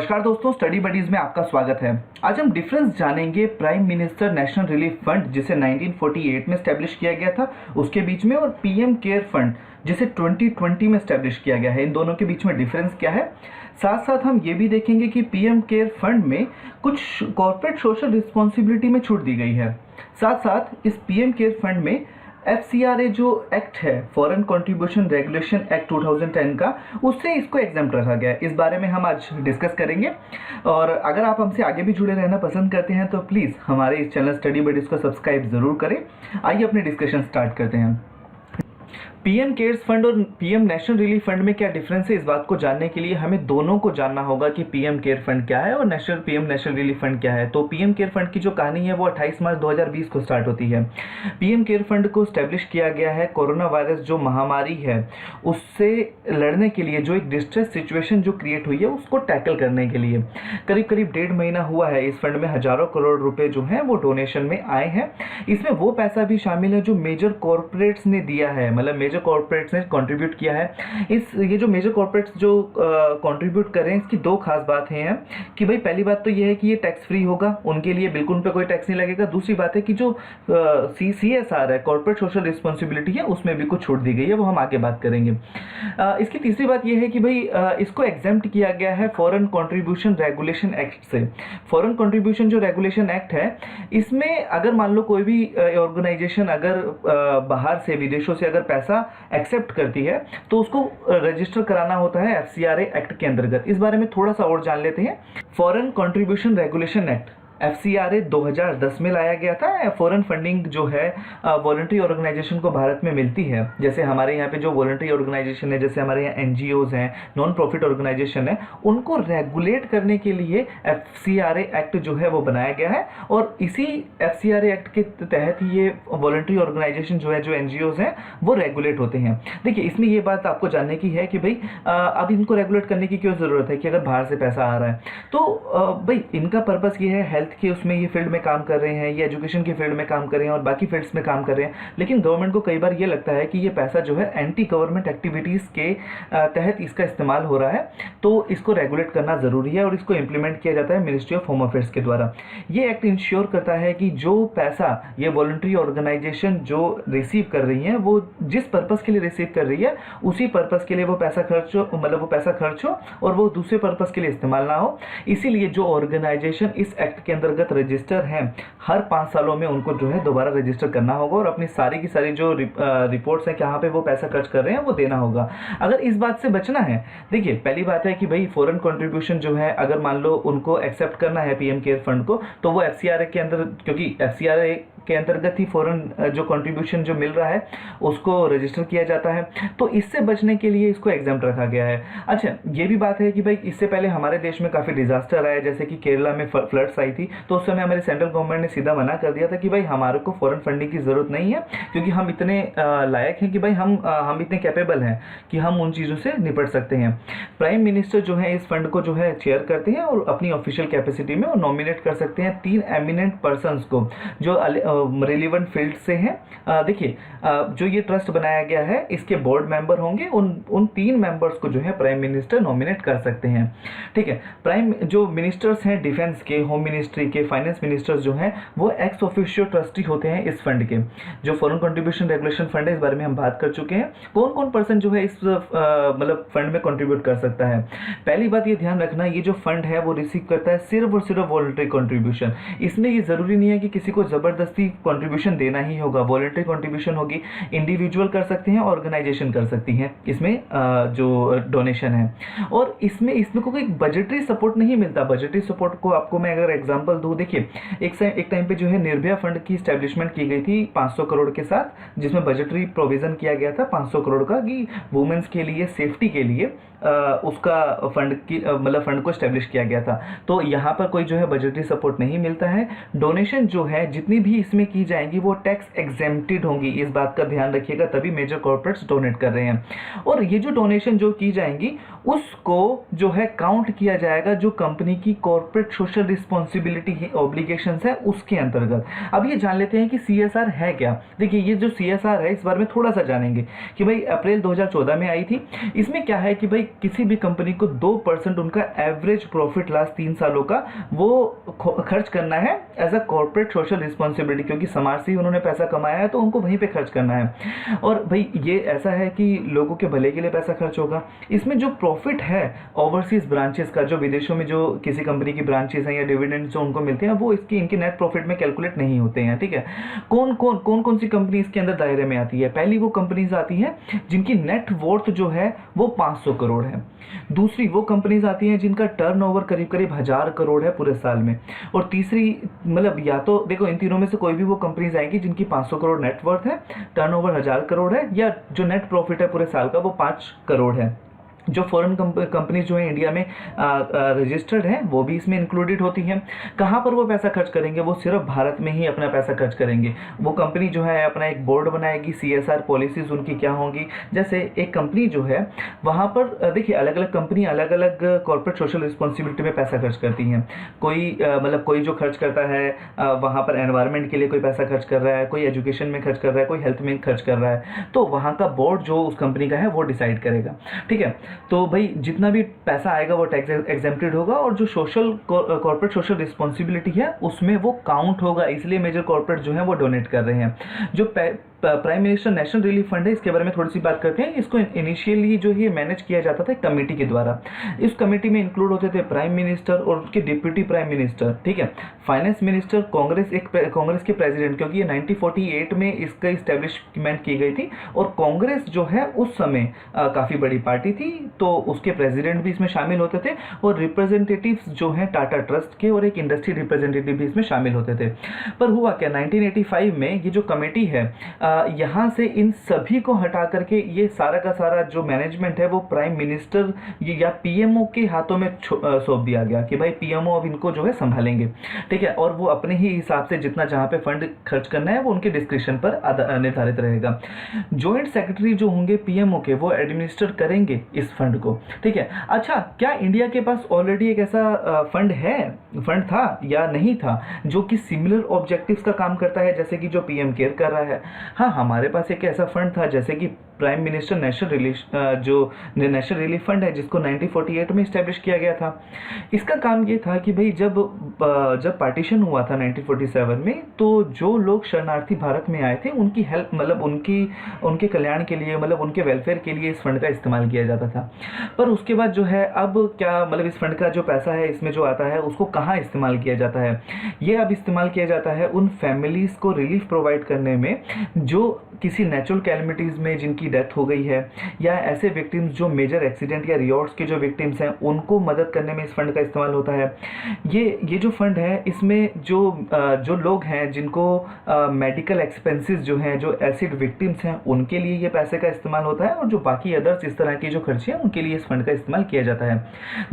नमस्कार दोस्तों, study buddies में आपका स्वागत है। आज हम डिफरेंस जानेंगे prime minister national relief fund जिसे 1948 में स्टैब्लिश किया गया था उसके बीच में, और पीएम केयर फंड जिसे 2020 में स्टैब्लिश किया गया है। इन दोनों के बीच में डिफरेंस क्या है। साथ साथ हम ये भी देखेंगे कि पीएम केयर फंड में कुछ कॉर्पोरेट सोशल रिस्पॉन्सिबिलिटी में छूट दी गई है। साथ साथ इस पीएम केयर फंड में FCRA जो एक्ट है, फॉरेन कंट्रीब्यूशन रेगुलेशन एक्ट 2010 का, उससे इसको एग्जाम्प्ट रखा गया है। इस बारे में हम आज डिस्कस करेंगे। और अगर आप हमसे आगे भी जुड़े रहना पसंद करते हैं तो प्लीज़ हमारे इस चैनल स्टडी बडीज को सब्सक्राइब ज़रूर करें। आइए अपनी डिस्कशन स्टार्ट करते हैं। पीएम केयर्स फंड और पीएम नेशनल रिलीफ फंड में क्या डिफरेंस है, इस बात को जानने के लिए हमें दोनों को जानना होगा कि पीएम केयर फंड क्या है और पीएम नेशनल रिलीफ फंड क्या है। तो पीएम केयर फंड की जो कहानी है वो 28 मार्च 2020 को स्टार्ट होती है। पीएम केयर फंड को स्टैब्लिश किया गया है कोरोना वायरस जो महामारी है उससे लड़ने के लिए, जो एक डिस्ट्रेस सिचुएशन जो क्रिएट हुई है उसको टैकल करने के लिए। करीब करीब 1.5 महीना हुआ है। इस फंड में हजारों करोड़ रुपए जो हैं वो डोनेशन में आए हैं। इसमें वो पैसा भी शामिल है जो मेजर कॉर्पोरेट्स ने दिया है, मतलब मेजर कॉर्पोरेट्स ने कंट्रीब्यूट किया है। ये जो मेजर कॉर्पोरेट्स जो कंट्रीब्यूट कर रहे हैं, इसकी दो खास बातें हैं कि भाई पहली बात तो ये है कि ये टैक्स फ्री होगा, उनके लिए बिल्कुल उन पे कोई टैक्स नहीं लगेगा। दूसरी बात है कि जो CSR है, कॉर्पोरेट सोशल रिस्पॉन्सिबिलिटी है, उसमें भी कुछ छूट दी गई है, वो हम आगे बात करेंगे। इसकी तीसरी बात ये है कि भाई इसको एग्जेम्प्ट किया गया है फॉरेन कंट्रीब्यूशन रेगुलेशन एक्ट से। फॉरेन कंट्रीब्यूशन जो रेगुलेशन एक्ट है, इसमें अगर मान लो कोई भी ऑर्गेनाइजेशन अगर बाहर से, विदेशों से अगर पैसा एक्सेप्ट करती है तो उसको रजिस्टर कराना होता है FCRA एक्ट के अंतर्गत। इस बारे में थोड़ा सा और जान लेते हैं। Foreign contribution regulation act FCRA 2010 में लाया गया था। फॉरेन फंडिंग जो है वॉलंटरी ऑर्गेनाइजेशन को भारत में मिलती है। जैसे हमारे यहाँ पे जो वॉलंटरी ऑर्गेनाइजेशन है, जैसे हमारे यहाँ NGOs हैं, नॉन प्रॉफिट ऑर्गेनाइजेशन है, उनको रेगुलेट करने के लिए FCRA एक्ट जो है वो बनाया गया है। और इसी FCRA एक्ट के तहत ही ये वॉलंटरी ऑर्गेनाइजेशन जो है, जो NGOs हैं, वो रेगुलेट होते हैं। देखिए, इसमें ये बात आपको जानने की है कि भाई अब इनको रेगुलेट करने की क्यों ज़रूरत है कि अगर बाहर से पैसा आ रहा है तो भाई इनका पर्पस ये है हेल्थ के उसमें ये फील्ड में काम कर रहे हैं, ये एजुकेशन की फील्ड में काम कर रहे हैं और बाकी फील्ड्स में काम कर रहे हैं। लेकिन गवर्नमेंट को कई बार ये लगता है कि ये पैसा जो है एंटी गवर्नमेंट एक्टिविटीज़ के तहत इसका इस्तेमाल हो रहा है, तो इसको रेगुलेट करना ज़रूरी है और इसको इम्प्लीमेंट किया जाता है मिनिस्ट्री ऑफ होम अफेयर्स के द्वारा। ये एक्ट इंश्योर करता है कि जो पैसा ये वॉलंटरी ऑर्गेनाइजेशन जो रिसीव कर रही हैं, वो जिस पर्पज़ के लिए रिसीव कर रही है उसी पर्पज़ के लिए वो पैसा खर्च हो, मतलब वो पैसा खर्च हो और वो दूसरे पर्पज़ के लिए इस्तेमाल ना हो। इसीलिए जो ऑर्गेनाइजेशन इस एक्ट के अंतर्गत रजिस्टर हैं, हर 5 सालों में उनको जो है दोबारा रजिस्टर करना होगा और अपनी सारी की सारी जो रिपोर्ट्स हैं कहाँ पे वो पैसा खर्च कर रहे हैं वो देना होगा। अगर इस बात से बचना है, देखिए पहली बात है कि भाई फॉरेन कंट्रीब्यूशन जो है, अगर मान लो उनको एक्सेप्ट करना है पीएम केयर फंड को, तो वो FCRA के अंदर, क्योंकि FCRA के अंतर्गत ही फॉरेन जो कंट्रीब्यूशन जो मिल रहा है उसको रजिस्टर किया जाता है, तो इससे बचने के लिए इसको एग्जाम्प्ट रखा गया है। अच्छा, ये भी बात है कि भाई इससे पहले हमारे देश में काफ़ी डिजास्टर आया, जैसे कि केरला में फ्लड्स आई थी, तो उस समय हमारे सेंट्रल गवर्नमेंट ने सीधा मना कर दिया था कि भाई हमारे को फॉरेन फंडिंग की ज़रूरत नहीं है, क्योंकि हम इतने लायक हैं कि भाई हम इतने कैपेबल हैं कि हम उन चीज़ों से निपट सकते हैं। प्राइम मिनिस्टर जो है इस फंड को जो है चेयर करते हैं और अपनी ऑफिशियल कैपेसिटी में वो नॉमिनेट कर सकते हैं 3 एमिनेंट पर्सन्स को जो रिलेवेंट फील्ड से हैं। देखिए, जो ये ट्रस्ट बनाया गया है इसके बोर्ड मेंबर होंगे, उन 3 मेंबर्स को जो है प्राइम मिनिस्टर नॉमिनेट कर सकते हैं। ठीक है, प्राइम जो मिनिस्टर्स हैं डिफेंस के, होम मिनिस्ट्री के, फाइनेंस मिनिस्टर्स जो हैं वो एक्स ऑफिशियो ट्रस्टी होते हैं इस फंड के। जो फॉरेन कंट्रीब्यूशन रेगुलेशन फंड है, इस बारे में हम बात कर चुके हैं। कौन कौन पर्सन जो है इस मतलब फंड में कंट्रीब्यूट कर सकता है। पहली बात ये ध्यान रखना, ये जो फंड है वो रिसीव करता है सिर्फ और सिर्फ वॉलंटरी कंट्रीब्यूशन। इसमें ये जरूरी नहीं है कि किसी को जबरदस्ती कंट्रीब्यूशन देना ही होगा। वॉलंटरी कंट्रीब्यूशन होगी, इंडिविजुअल कर सकते हैं, ऑर्गेनाइजेशन कर सकती हैं इसमें जो डोनेशन है। और इसमें कोई बजटरी सपोर्ट नहीं मिलता। बजटरी सपोर्ट को आपको मैं अगर एग्जांपल दूं, देखिए एक टाइम पे जो है निर्भया फंड की स्टैब्लिशमेंट की गई थी 500 करोड़ के साथ, जिसमें बजटरी प्रोविजन किया गया था 500 करोड़ का कि वुमेन्स के लिए, सेफ्टी के लिए उसका फंड को स्टैब्लिश किया गया था। तो यहाँ पर कोई जो है बजटरी सपोर्ट नहीं मिलता है। डोनेशन जो है जितनी भी इसमें की जाएंगी वो टैक्स एग्जेम्प्टेड होंगी, इस बात का ध्यान रखिएगा, तभी मेजर कॉर्पोरेट्स डोनेट कर रहे हैं। और ये जो डोनेशन जो की जाएंगी उसको जो है काउंट किया जाएगा जो कंपनी की कॉर्पोरेट सोशल रिस्पॉन्सिबिलिटी ऑब्लिगेशंस है उसके अंतर्गत। अब ये जान लेते हैं कि CSR है क्या। देखिए, ये जो CSR है इस बारे में थोड़ा सा जानेंगे कि भाई अप्रैल 2014 में आई थी। इसमें क्या है कि भाई किसी भी कंपनी को 2% उनका एवरेज प्रॉफिट लास्ट 3 सालों का वो खर्च करना है as a corporate social responsibility, क्योंकि समाज से ही उन्होंने पैसा कमाया है तो उनको वहीं पे खर्च करना है। और भाई ये ऐसा है कि लोगों के भले के लिए पैसा खर्च होगा। इसमें जो प्रॉफिट है ओवरसीज ब्रांचेस का, जो विदेशों में जो किसी कंपनी की ब्रांचेस हैं या डिविडेंड जो उनको मिलते हैं, वो इनके नेट प्रॉफिट में कैलकुलेट नहीं होते हैं। ठीक है, कौन सी कंपनी इसके अंदर दायरे में आती है? पहली वो कंपनीज आती हैं जिनकी नेट वर्थ जो है वो 500 करोड़ है। दूसरी वो कंपनीज आती हैं जिनका टर्नओवर करीब करीब 1000 करोड़ है पूरे साल में। और तीसरी, मतलब या तो देखो इन तीनों में से कोई भी वो कंपनीज आएंगी जिनकी 500 करोड़ नेटवर्थ है, टर्नओवर 1000 करोड़ है, या जो नेट प्रॉफिट है पूरे साल का वो 5 करोड़ है। जो फॉरेन कंपनीज जो है इंडिया में रजिस्टर्ड हैं वो भी इसमें इंक्लूडेड होती हैं। कहाँ पर वो पैसा खर्च करेंगे? वो सिर्फ भारत में ही अपना पैसा खर्च करेंगे। वो कंपनी जो है अपना एक बोर्ड बनाएगी, CSR पॉलिसीज उनकी क्या होंगी। जैसे एक कंपनी जो है वहाँ पर देखिए अलग अलग कंपनी अलग अलग कॉर्पोरेट सोशल रिस्पॉन्सिबिलिटी में पैसा खर्च करती हैं। कोई मतलब कोई जो खर्च करता है वहाँ पर एनवायरनमेंट के लिए कोई पैसा खर्च कर रहा है, कोई एजुकेशन में खर्च कर रहा है, कोई हेल्थ में खर्च कर रहा है, तो वहाँ का बोर्ड जो उस कंपनी का है वो डिसाइड करेगा। ठीक है, तो भाई जितना भी पैसा आएगा वो टैक्स एग्जेम्प्टेड होगा, और जो कॉर्पोरेट सोशल रिस्पॉन्सिबिलिटी है उसमें वो काउंट होगा। इसलिए मेजर कॉर्पोरेट जो है वो डोनेट कर रहे हैं। जो prime minister national relief fund है, इसके बारे में थोड़ी सी बात करते हैं। इसको इनिशियली जो ये मैनेज किया जाता था कमेटी के द्वारा। इस कमेटी में इंक्लूड होते थे प्राइम मिनिस्टर और उनके डिप्यूटी प्राइम मिनिस्टर। ठीक है, फाइनेंस मिनिस्टर, कांग्रेस के प्रेसिडेंट, क्योंकि ये 1948 में इसका इस्टेब्लिशमेंट की गई थी, और कांग्रेस जो है उस समय काफ़ी बड़ी पार्टी थी, तो उसके प्रेसिडेंट भी इसमें शामिल होते थे, और रिप्रेजेंटेटिव्स जो हैं टाटा ट्रस्ट के और एक इंडस्ट्री रिप्रेजेंटेटिव भी इसमें शामिल होते थे। पर हुआ क्या, 1985 में ये जो कमेटी है यहाँ से इन सभी को हटा करके ये सारा का सारा जो मैनेजमेंट है वो प्राइम मिनिस्टर या पीएमओ के हाथों में सौंप दिया गया कि भाई पीएमओ अब इनको जो है संभालेंगे। ठीक है, और वो अपने ही हिसाब से जितना जहाँ पे फंड खर्च करना है वो उनके डिस्क्रिप्शन पर निर्धारित रहेगा। जॉइंट सेक्रेटरी जो होंगे पीएमओ के, वो एडमिनिस्टर करेंगे इस फंड को। ठीक है, अच्छा क्या इंडिया के पास ऑलरेडी एक ऐसा फंड था या नहीं था जो कि सिमिलर ऑब्जेक्टिव्स का काम करता है, जैसे कि जो पीएम केयर कर रहा है? हाँ, हमारे पास एक ऐसा फंड था जैसे कि prime minister national relief fund है, जिसको 1948 में इस्टेब्लिश किया गया था। इसका काम ये था कि भाई जब पार्टीशन हुआ था 1947 में, तो जो लोग शरणार्थी भारत में आए थे उनकी हेल्प, मतलब उनके कल्याण के लिए, मतलब उनके वेलफेयर के लिए इस फंड का इस्तेमाल किया जाता था। पर उसके बाद जो है अब क्या, मतलब इस फंड का जो पैसा है इसमें जो आता है उसको कहाँ इस्तेमाल किया जाता है? ये अब इस्तेमाल किया जाता है उन फैमिलीज़ को रिलीफ प्रोवाइड करने में जो किसी नेचुरल कैलमिटीज़ में जिनकी डेथ हो गई है, या ऐसे विक्टिम्स जो मेजर एक्सीडेंट या रियॉर्ड्स के जो विक्टिम्स हैं उनको मदद करने में इस फंड का इस्तेमाल होता है। ये जो फंड है इसमें जो लोग हैं जिनको मेडिकल एक्सपेंसेस जो हैं, जो एसिड विक्टिम्स हैं, उनके लिए ये पैसे का इस्तेमाल होता है, और जो बाकी अदर्स इस तरह की जो खर्चे हैं उनके लिए इस फंड का इस्तेमाल किया जाता है।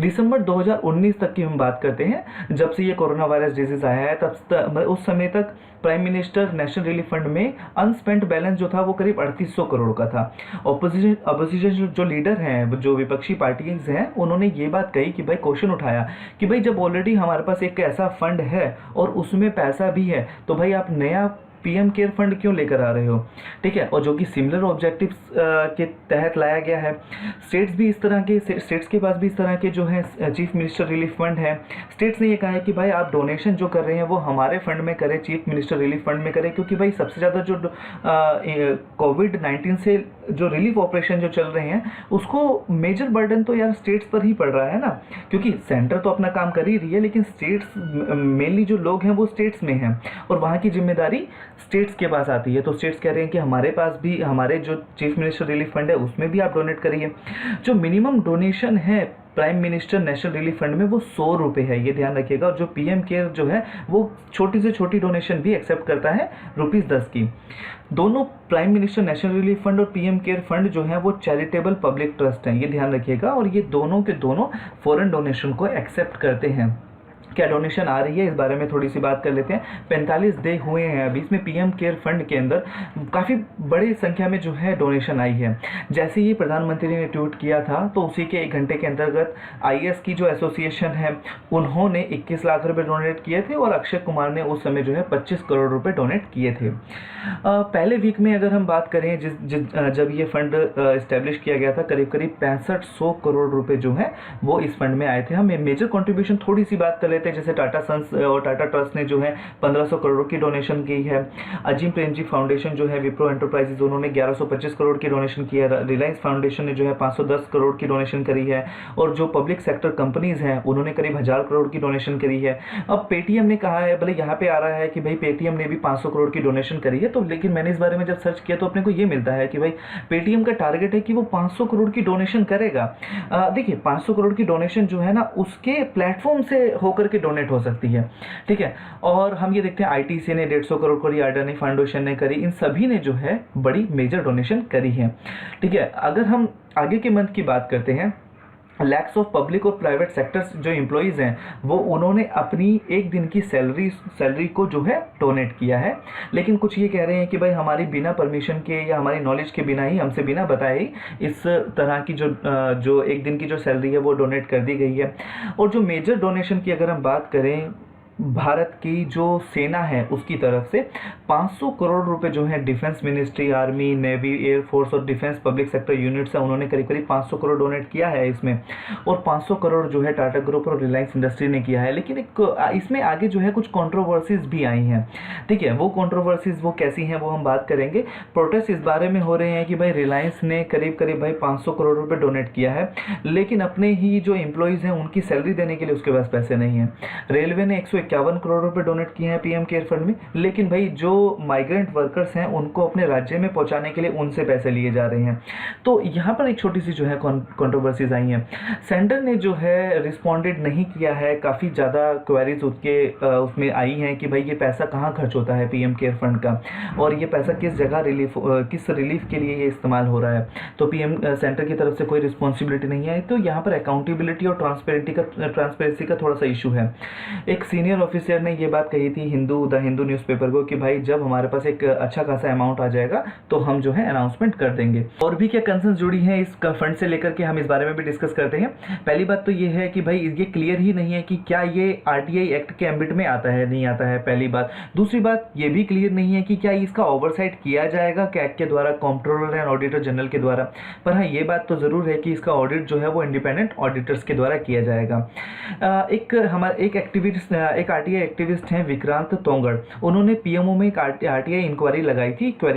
दिसंबर 2019 तक की हम बात करते हैं, जब से ये कोरोना वायरस डिजीज आया है तब उस समय तक prime minister national relief fund में अनस्पेंट बैलेंस जो था वो करीब 3800 करोड़ का था। अपोजिशन जो लीडर हैं, जो विपक्षी पार्टीज हैं, उन्होंने ये बात कही कि भाई क्वेश्चन उठाया कि भाई जब ऑलरेडी हमारे पास एक ऐसा फंड है और उसमें पैसा भी है, तो भाई आप नया पीएम केयर फंड क्यों लेकर आ रहे हो? ठीक है, और जो कि सिमिलर ऑब्जेक्टिव्स के तहत लाया गया है। स्टेट्स के पास भी इस तरह के जो है चीफ मिनिस्टर रिलीफ फंड है। स्टेट्स ने ये कहा है कि भाई आप डोनेशन जो कर रहे हैं वो हमारे फंड में करें, चीफ मिनिस्टर रिलीफ फंड में करें, क्योंकि भाई सबसे ज़्यादा जो कोविड-19 से जो रिलीफ ऑपरेशन जो चल रहे हैं उसको मेजर बर्डन तो यार स्टेट्स पर ही पड़ रहा है ना, क्योंकि सेंटर तो अपना काम कर ही रही है, लेकिन स्टेट्स मेनली जो लोग हैं वो स्टेट्स में हैं और वहाँ की जिम्मेदारी स्टेट्स के पास आती है। तो स्टेट्स कह रहे हैं कि हमारे पास भी, हमारे जो चीफ मिनिस्टर रिलीफ फंड है उसमें भी आप डोनेट करिए। जो मिनिमम डोनेशन है prime minister national relief fund में वो 100 रुपये है, ये ध्यान रखिएगा। और जो पीएम केयर जो है वो छोटी से छोटी डोनेशन भी एक्सेप्ट करता है ₹10 की। दोनों prime minister national relief fund और पीएम केयर फंड जो है वो चैरिटेबल पब्लिक ट्रस्ट हैं, ये ध्यान रखिएगा। और ये दोनों के दोनों फॉरेन डोनेशन को एक्सेप्ट करते हैं। क्या डोनेशन आ रही है, इस बारे में थोड़ी सी बात कर लेते हैं। 45 डे हुए हैं अभी इसमें पीएम केयर फंड के अंदर काफ़ी बड़ी संख्या में जो है डोनेशन आई है। जैसे ही प्रधानमंत्री ने ट्वीट किया था तो उसी के 1 घंटे के अंतर्गत आईएएस की जो एसोसिएशन है उन्होंने 21 लाख रुपए डोनेट किए थे और अक्षय कुमार ने उस समय जो है 25 करोड़ रुपए डोनेट किए थे। पहले वीक में अगर हम बात करें जब ये फंड इस्टेब्लिश किया गया था, करीब करीब 6500 करोड़ रुपए जो है वो इस फंड में आए थे। हम मेजर कंट्रीब्यूशन थोड़ी सी बात कर लेते हैं। जैसे टाटा सन्स और टाटा ट्रस्ट ने जो है 1500 करोड़ की डोनेशन की है। अजीम प्रेमजी फाउंडेशन जो है विप्रो एंटरप्राइजेज उन्होंने 1125 करोड़ की डोनेशन की है। रिलायंस फाउंडेशन ने जो है 510 करोड़ की डोनेशन करी है। और जो पब्लिक सेक्टर कंपनीज हैं उन्होंने करीब 1000 करोड़ की डोनेशन करी है। अब पेटीएम ने कहा है, भले यहाँ पे आ रहा है कि भाई पेटीएम ने भी 500 करोड़ की डोनेशन करी है, तो लेकिन मैंने इस बारे में जब सर्च किया तो अपने को ये मिलता है कि भाई पेटीएम का टारगेट है कि वो 500 करोड़ की डोनेशन करेगा। देखिए 500 करोड़ की डोनेशन जो है ना उसके प्लेटफॉर्म से होकर के डोनेट हो सकती है, ठीक है। और हम ये देखते हैं आईटीसी ने 150 करोड़ करी, अडानी फाउंडेशन ने करी, इन सभी ने जो है बड़ी मेजर डोनेशन करी है, ठीक है। अगर हम आगे के मंथ की बात करते हैं, लैक्स ऑफ पब्लिक और प्राइवेट सेक्टर्स जो एम्प्लॉयज़ हैं वो उन्होंने अपनी एक दिन की सैलरी को जो है डोनेट किया है। लेकिन कुछ ये कह रहे हैं कि भाई हमारी बिना परमिशन के या हमारी नॉलेज के बिना ही, हमसे बिना बताए ही इस तरह की जो एक दिन की जो सैलरी है वो डोनेट कर दी गई है। और जो मेजर डोनेशन की अगर हम बात करें, भारत की जो सेना है उसकी तरफ से 500 करोड़ रुपए जो है defence ministry, army, navy, air force और डिफेंस पब्लिक सेक्टर यूनिट्स है उन्होंने करीब करीब 500 करोड़ डोनेट किया है इसमें। और 500 करोड़ जो है टाटा ग्रुप और रिलायंस इंडस्ट्री ने किया है। लेकिन इसमें आगे जो है कुछ कंट्रोवर्सीज भी आई हैं, ठीक है। वो कंट्रोवर्सीज वो कैसी हैं वो हम बात करेंगे। प्रोटेस्ट इस बारे में हो रहे हैं कि भाई रिलायंस ने करीब करीब भाई 500 करोड़ रुपए डोनेट किया है, लेकिन अपने ही जो एम्प्लॉयज़ हैं उनकी सैलरी देने के लिए उसके पास पैसे नहीं हैं। रेलवे ने 151 करोड़ रुपए डोनेट किए हैं पीएम केयर फंड में, लेकिन भाई जो माइग्रेंट वर्कर्स हैं उनको अपने राज्य में पहुंचाने के लिए उनसे पैसे लिए जा रहे हैं। तो यहाँ पर एक छोटी सी जो है कंट्रोवर्सीज आई हैं। सेंटर ने जो है रिस्पॉन्डेड नहीं किया है, काफ़ी ज़्यादा क्वेरीज उसमें आई हैं कि भाई ये पैसा कहाँ खर्च होता है पीएम केयर फंड का, और ये पैसा किस जगह किस रिलीफ के लिए ये इस्तेमाल हो रहा है। तो पीएम सेंटर की तरफ से कोई रिस्पॉन्सिबिलिटी नहीं है। तो यहाँ पर अकाउंटेबिलिटी और ट्रांसपेरेंसी का थोड़ा सा इशू है। एक सीनियर ऑफिसर ने ये बात कही थी द हिंदू न्यूज़पेपर को कि भाई जब हमारे पास एक अच्छा खासा अमाउंट आ जाएगा तो हम जो है अनाउंसमेंट कर देंगे। और भी क्या कंसर्न जुड़ी हैं इस फंड से लेकर के, हम इस बारे में भी डिस्कस करते हैं। पहली बात तो ये है कि भाई ये क्लियर ही नहीं है कि क्या ये आरटीआई एक्ट के एम्बिट में आता है, नहीं आता है, पहली बात। दूसरी बात ये भी क्लियर नहीं है कि क्या इसका ओवरसाइट किया जाएगा कैग के द्वारा, कंट्रोलर एंड ऑडिटर जनरल के द्वारा। पर हाँ ये बात तो ज़रूर है कि इसका ऑडिट जो है वो इंडिपेंडेंट ऑडिटर्स के द्वारा किया जाएगा। एक आरटीआई एक्टिविस्ट हैं विक्रांत तोंगड़, उन्होंने पीएमओ में एक आरटीआई क्वेरी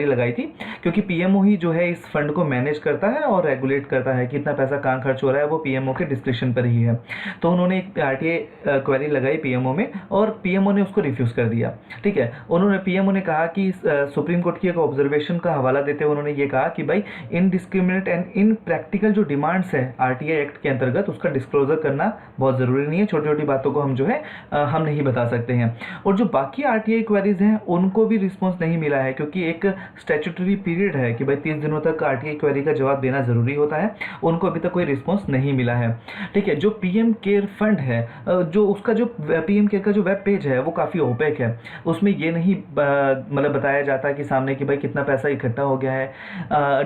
लगाई थी क्योंकि पीएमओ ही जो है इस फंड को मैनेज करता है और रेगुलेट करता है, कितना पैसा कहाँ खर्च हो रहा है वो पीएमओ के डिस्क्रिप्शन पर ही है। तो उन्होंने एक आरटीआई क्वेरी लगाई पीएमओ में और पीएमओ ने उसको रिफ्यूज़ कर दिया, ठीक है। पीएमओ ने कहा कि सुप्रीम कोर्ट की एक ऑब्जर्वेशन का हवाला देते हुए उन्होंने ये कहा कि भाई इनडिस्क्रिमिनेट एंड इनप्रैक्टिकल जो डिमांड्स है आरटीआई एक्ट के अंतर्गत उसका डिस्क्लोजर करना बहुत ज़रूरी नहीं है। छोटी छोटी बातों को हम जो है हम नहीं बता सकते हैं। और जो बाकी आरटीआई क्वेरीज हैं उनको भी रिस्पॉन्स नहीं मिला है, क्योंकि एक स्टैट्यूटरी पीरियड है कि भाई 30 दिनों तक आरटीआई क्वेरी का जवाब देना ज़रूरी होता है, उनको अभी तक कोई रिस्पॉन्स नहीं मिला है, ठीक है। जो पीएम केयर फंड है, जो उसका जो पीएम केयर का जो वेब पेज है वो काफ़ी ओपेक है। उसमें ये नहीं मतलब बताया जाता कि सामने कि भाई कितना पैसा इकट्ठा हो गया है,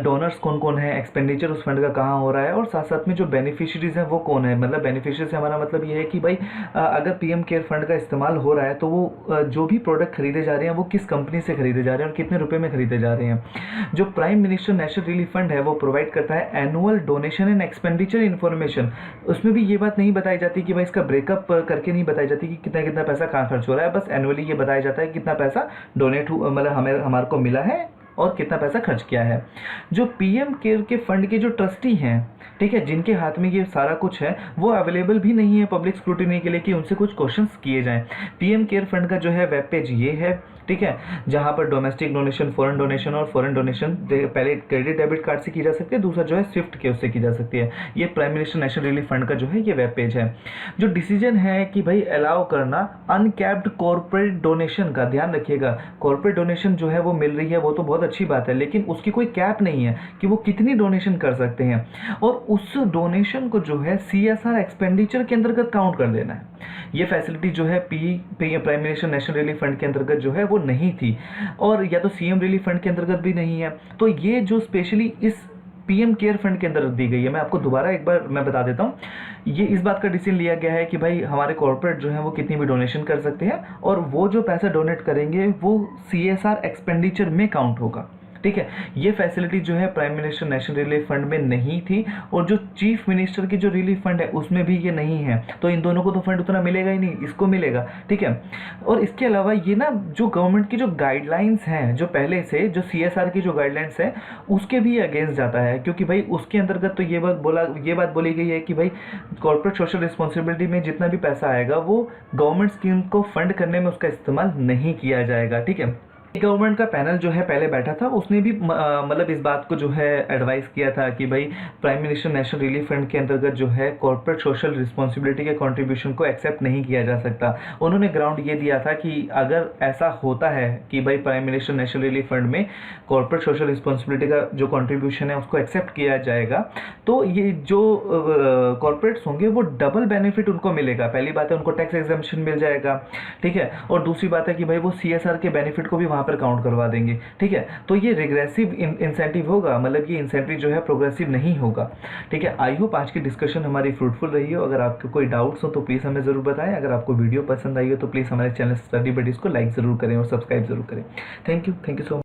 डोनर्स कौन कौन है, एक्सपेंडिचर उस फंड का कहाँ हो रहा है, और साथ साथ में जो बेनिफिशरीज हैं वो कौन है। मतलब बेनिफिशरी से हमारा मतलब ये है कि भाई अगर पीएम केयर फंड का इस्तेमाल हो रहा है तो वो जो भी प्रोडक्ट खरीदे जा रहे हैं वो किस कंपनी से खरीदे जा रहे हैं और कितने रुपए में खरीदे जा रहे हैं। जो prime minister national relief fund है वो प्रोवाइड करता है annual donation and expenditure information. उसमें भी ये बात नहीं बताई जाती कि भाई इसका ब्रेकअप करके नहीं बताई जाती कि कितना कितना पैसा कहाँ खर्च हो रहा है, बस एनुअली ये बताया जाता है कितना पैसा डोनेट मतलब हमारे को मिला है और कितना पैसा खर्च किया है। जो पीएम केयर के फंड के जो ट्रस्टी हैं, ठीक है, जिनके हाथ में ये सारा कुछ है, वो अवेलेबल भी नहीं है पब्लिक स्क्रूटिनी के लिए कि उनसे कुछ क्वेश्चंस किए जाएं। पीएम केयर फंड का जो है वेब पेज ये है, ठीक है, जहां पर डोमेस्टिक डोनेशन, फॉरेन डोनेशन और फॉरेन डोनेशन पहले क्रेडिट डेबिट कार्ड से की जा सकती है, दूसरा जो है स्विफ्ट के उससे की जा सकती है। ये prime minister national relief fund का जो है ये वेब पेज है। जो डिसीजन है कि भाई अलाउ करना अनकैप्ड कॉर्पोरेट डोनेशन का, ध्यान रखिएगा, कॉर्पोरेट डोनेशन जो है वो मिल रही है वो तो बहुत अच्छी बात है, लेकिन उसकी कोई कैप नहीं है कि वो कितनी डोनेशन कर सकते हैं, और उस डोनेशन को जो है CSR एक्सपेंडिचर के अंतर्गत काउंट कर देना है। ये फैसिलिटी जो है prime minister national relief fund के अंतर्गत जो है वो नहीं थी, और या तो CM रिलीफ फंड के अंतर्गत भी नहीं है। तो ये जो स्पेशली इस PM केयर फंड के अंदर दी गई है, मैं आपको दोबारा एक बार मैं बता देता हूँ। ये इस बात का डिसीजन लिया गया है कि भाई हमारे कॉर्पोरेट जो है वो कितनी भी डोनेशन कर सकते हैं, और वो जो पैसा डोनेट करेंगे वो CSR एक्सपेंडिचर में काउंट होगा। ठीक है, ये फैसिलिटी जो है prime minister national relief fund में नहीं थी, और जो चीफ मिनिस्टर की जो रिलीफ फंड है उसमें भी ये नहीं है। तो इन दोनों को तो फंड उतना मिलेगा ही नहीं, इसको मिलेगा। ठीक है, और इसके अलावा ये ना जो गवर्नमेंट की जो गाइडलाइंस हैं, जो पहले से जो CSR की जो गाइडलाइंस है उसके भी अगेंस्ट जाता है, क्योंकि भाई उसके अंतर्गत तो ये बात बोली गई है कि भाई कॉर्पोरेट सोशल रिस्पॉन्सिबिलिटी में जितना भी पैसा आएगा वो गवर्नमेंट स्कीम को फंड करने में उसका इस्तेमाल नहीं किया जाएगा। ठीक है, गवर्नमेंट का पैनल जो है पहले बैठा था, उसने भी मतलब इस बात को जो है एडवाइस किया था कि भाई prime minister national relief fund के अंतर्गत जो है कॉर्पोरेट सोशल रिस्पॉन्सिबिलिटी के कंट्रीब्यूशन को एक्सेप्ट नहीं किया जा सकता। उन्होंने ग्राउंड ये दिया था कि अगर ऐसा होता है कि भाई prime minister national relief fund में कॉर्पोरेट सोशल रिस्पॉन्सिबिलिटी का जो कंट्रीब्यूशन है उसको एक्सेप्ट किया जाएगा, तो ये जो कॉर्पोरेट्स होंगे वो डबल बेनिफिट उनको मिलेगा। पहली बात है उनको टैक्स एग्जम्पशन मिल जाएगा। ठीक है, और दूसरी बात है कि भाई वो CSR के बेनिफिट को भी वहाँ पर काउंट करवा देंगे। ठीक है, तो ये रिग्रेसिव इंसेंटिव होगा, मतलब ये इंसेंटिव जो है प्रोग्रेसिव नहीं होगा। ठीक है, आई होप आज की डिस्कशन हमारी फ्रूटफुल रही हो। अगर आपको कोई डाउट्स हो तो प्लीज़ हमें ज़रूर बताएं। अगर आपको वीडियो पसंद आई हो तो प्लीज़ हमारे चैनल स्टडी बडीज़ को लाइक ज़रूर करें और सब्सक्राइब ज़रूर करें। Thank you so much.